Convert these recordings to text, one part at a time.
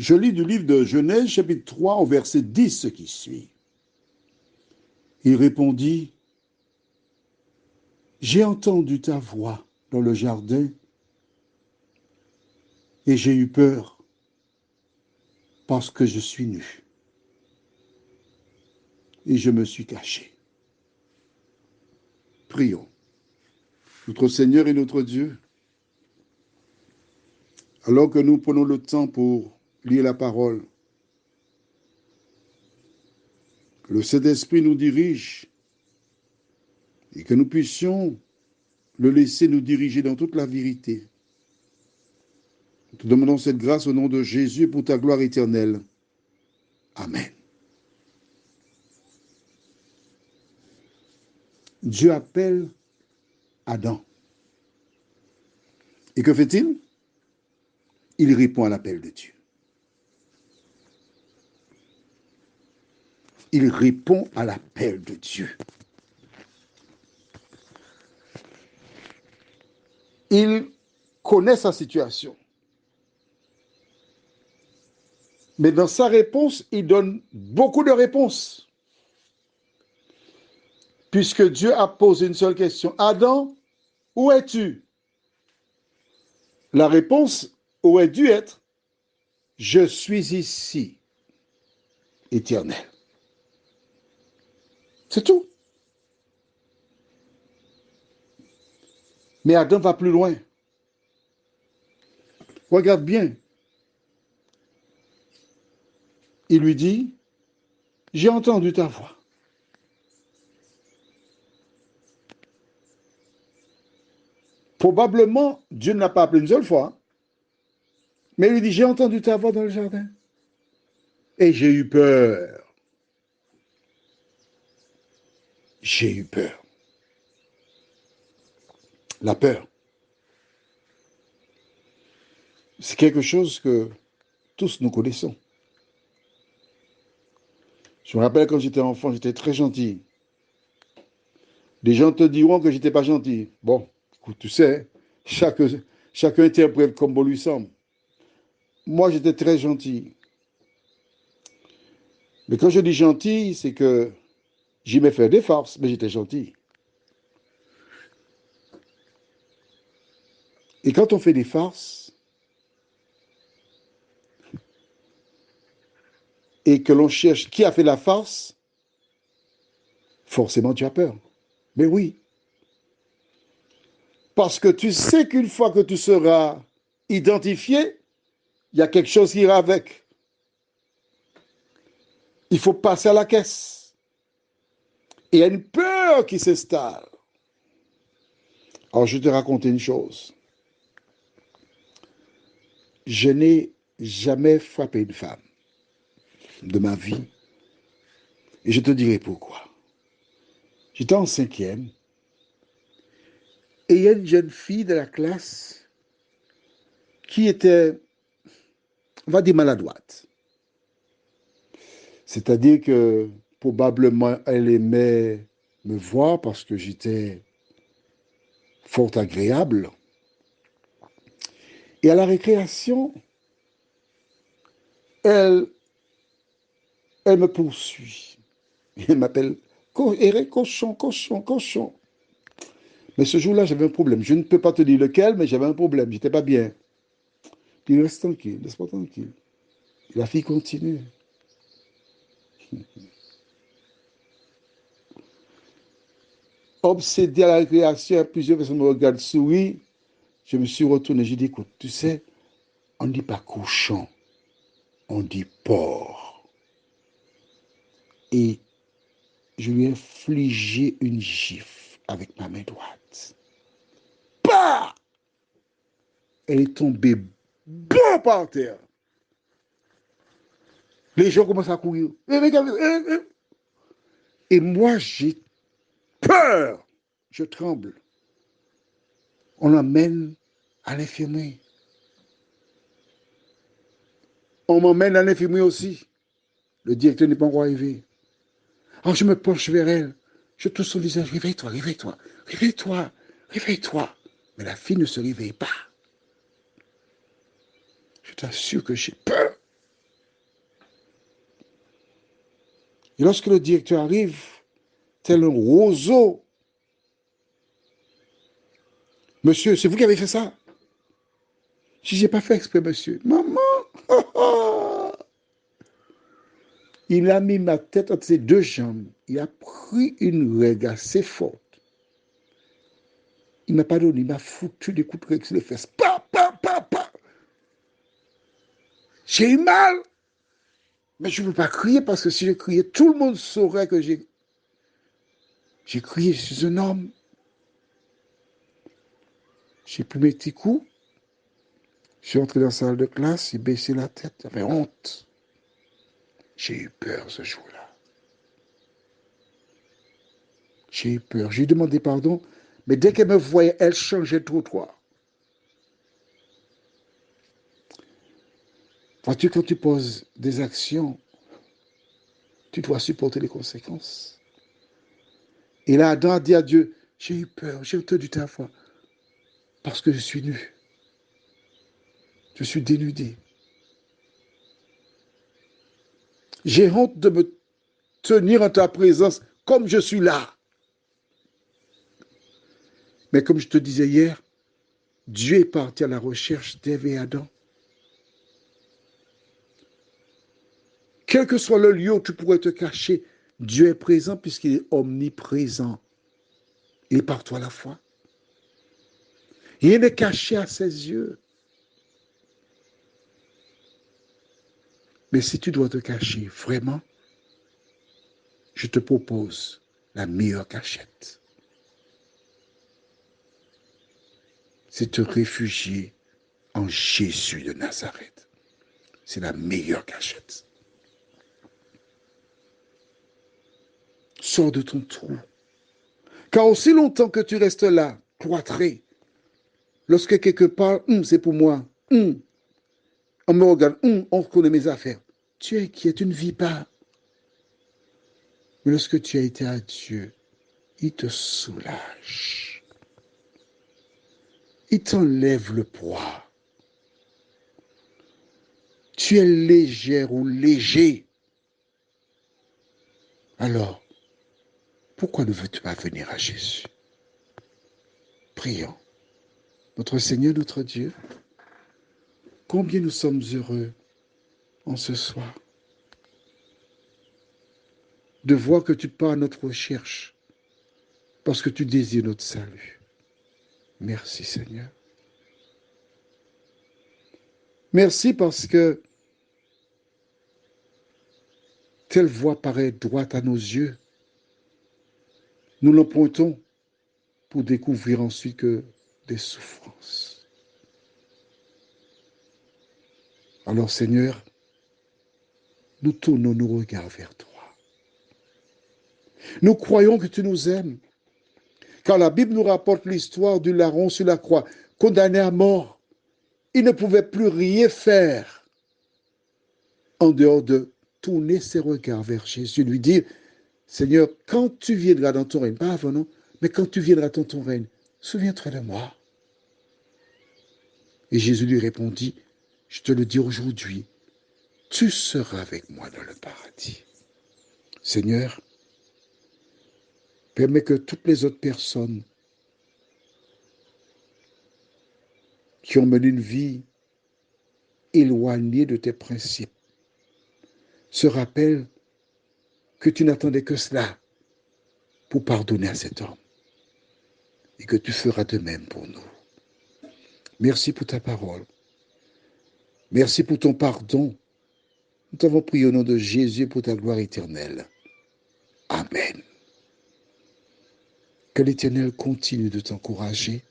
Je lis du livre de Genèse, chapitre 3, au verset 10, ce qui suit. Il répondit, « J'ai entendu ta voix dans le jardin et j'ai eu peur parce que je suis nu et je me suis caché. » Prions. Notre Seigneur et notre Dieu, alors que nous prenons le temps pour lire la parole, que le Saint-Esprit nous dirige et que nous puissions le laisser nous diriger dans toute la vérité. Nous te demandons cette grâce au nom de Jésus pour ta gloire éternelle. Amen. Dieu appelle Adam. Et que fait-il? Il répond à l'appel de Dieu. Il répond à l'appel de Dieu. Il connaît sa situation. Mais dans sa réponse, il donne beaucoup de réponses. Puisque Dieu a posé une seule question. Adam, où es-tu? La réponse aurait dû être, je suis ici, Éternel. C'est tout. Mais Adam va plus loin. Regarde bien. Il lui dit, j'ai entendu ta voix. Probablement, Dieu ne l'a pas appelé une seule fois. Mais il lui dit, j'ai entendu ta voix dans le jardin. Et j'ai eu peur. J'ai eu peur. La peur. C'est quelque chose que tous nous connaissons. Je me rappelle quand j'étais enfant, j'étais très gentil. Des gens te diront que j'étais pas gentil. Bon, écoute, tu sais, chacun interprète comme bon lui semble. Moi, j'étais très gentil. Mais quand je dis gentil, c'est que j'aimais faire des farces, mais j'étais gentil. Et quand on fait des farces, et que l'on cherche qui a fait la farce, forcément tu as peur. Mais oui. Parce que tu sais qu'une fois que tu seras identifié, il y a quelque chose qui ira avec. Il faut passer à la caisse. Et il y a une peur qui s'installe. Alors je vais te raconter une chose. Je n'ai jamais frappé une femme de ma vie. Et je te dirai pourquoi. J'étais en 5e. Et il y a une jeune fille de la classe qui était, on va dire, maladroite. C'est-à-dire que probablement elle aimait me voir parce que j'étais fort agréable. Et à la récréation, elle, elle me poursuit. Elle m'appelle Eric, cochon, cochon, cochon. Mais ce jour-là, j'avais un problème. Je ne peux pas te dire lequel, mais j'avais un problème. J'étais pas bien. Je dis, reste tranquille, laisse-moi tranquille. Et la fille continue. Obsédé à la récréation, plusieurs personnes me regardent sourire. Je me suis retourné. J'ai dit, écoute, tu sais, on ne dit pas cochon, on dit porc. Et je lui ai infligé une gifle avec ma main droite. Bah! Elle est tombée bon par terre. Les gens commencent à courir. Et moi, j'ai peur. Je tremble. On l'emmène à l'infirmerie. On m'emmène à l'infirmerie aussi. Le directeur n'est pas encore arrivé. Alors je me penche vers elle. Je touche son visage. Réveille-toi, réveille-toi, réveille-toi, réveille-toi. Mais la fille ne se réveille pas. Je t'assure que j'ai peur. Et lorsque le directeur arrive, tel un roseau, monsieur, c'est vous qui avez fait ça? Je n'ai pas fait exprès, monsieur. Maman! Il a mis ma tête entre ses deux jambes. Il a pris une règle assez forte. Il m'a pas donné, il m'a foutu des coups de règle sur les fesses. Pa, pa, pa, pa. J'ai eu mal. Mais je ne peux pas crier parce que si je criais, tout le monde saurait que j'ai crié, je suis un homme. J'ai pris mes petits coups. Je suis entré dans la salle de classe, j'ai baissé la tête, j'avais honte. J'ai eu peur ce jour-là. J'ai eu peur. J'ai demandé pardon, mais dès qu'elle me voyait, elle changeait de trottoir. Vois-tu, quand tu poses des actions, tu dois supporter les conséquences. Et là, Adam a dit à Dieu, j'ai eu peur, j'ai entendu ta voix, parce que je suis nu. Je suis dénudé. J'ai honte de me tenir en ta présence comme je suis là. Mais comme je te disais hier, Dieu est parti à la recherche d'Ève et Adam. Quel que soit le lieu où tu pourrais te cacher, Dieu est présent puisqu'il est omniprésent. Il est partout à la fois. Rien n'est caché à ses yeux. Mais si tu dois te cacher vraiment, je te propose la meilleure cachette. C'est te réfugier en Jésus de Nazareth. C'est la meilleure cachette. Sors de ton trou. Car aussi longtemps que tu restes là, cloîtré, lorsque quelqu'un parle, c'est pour moi, on me regarde, on reconnaît mes affaires. Tu es inquiet, tu ne vis pas. Mais lorsque tu as été à Dieu, il te soulage. Il t'enlève le poids. Tu es légère ou léger. Alors, pourquoi ne veux-tu pas venir à Jésus? Prions. Notre Seigneur, notre Dieu, combien nous sommes heureux en ce soir de voir que tu pars à notre recherche parce que tu désires notre salut. Merci Seigneur. Merci parce que telle voie paraît droite à nos yeux. Nous l'empruntons pour découvrir ensuite que des souffrances. Alors Seigneur, nous tournons nos regards vers toi. Nous croyons que tu nous aimes, car la Bible nous rapporte l'histoire du larron sur la croix, condamné à mort. Il ne pouvait plus rien faire en dehors de tourner ses regards vers Jésus, lui dire, Seigneur, quand tu viendras dans ton règne, pas avant, non, mais quand tu viendras dans ton règne, souviens-toi de moi. Et Jésus lui répondit, je te le dis aujourd'hui, tu seras avec moi dans le paradis. Seigneur, permets que toutes les autres personnes qui ont mené une vie éloignée de tes principes se rappellent que tu n'attendais que cela pour pardonner à cet homme et que tu feras de même pour nous. Merci pour ta parole. Merci pour ton pardon. Nous t'avons prié au nom de Jésus pour ta gloire éternelle. Amen. Que l'Éternel continue de t'encourager,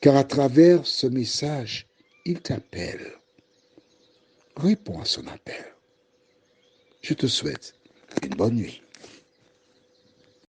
car à travers ce message, il t'appelle. Réponds à son appel. Je te souhaite une bonne nuit.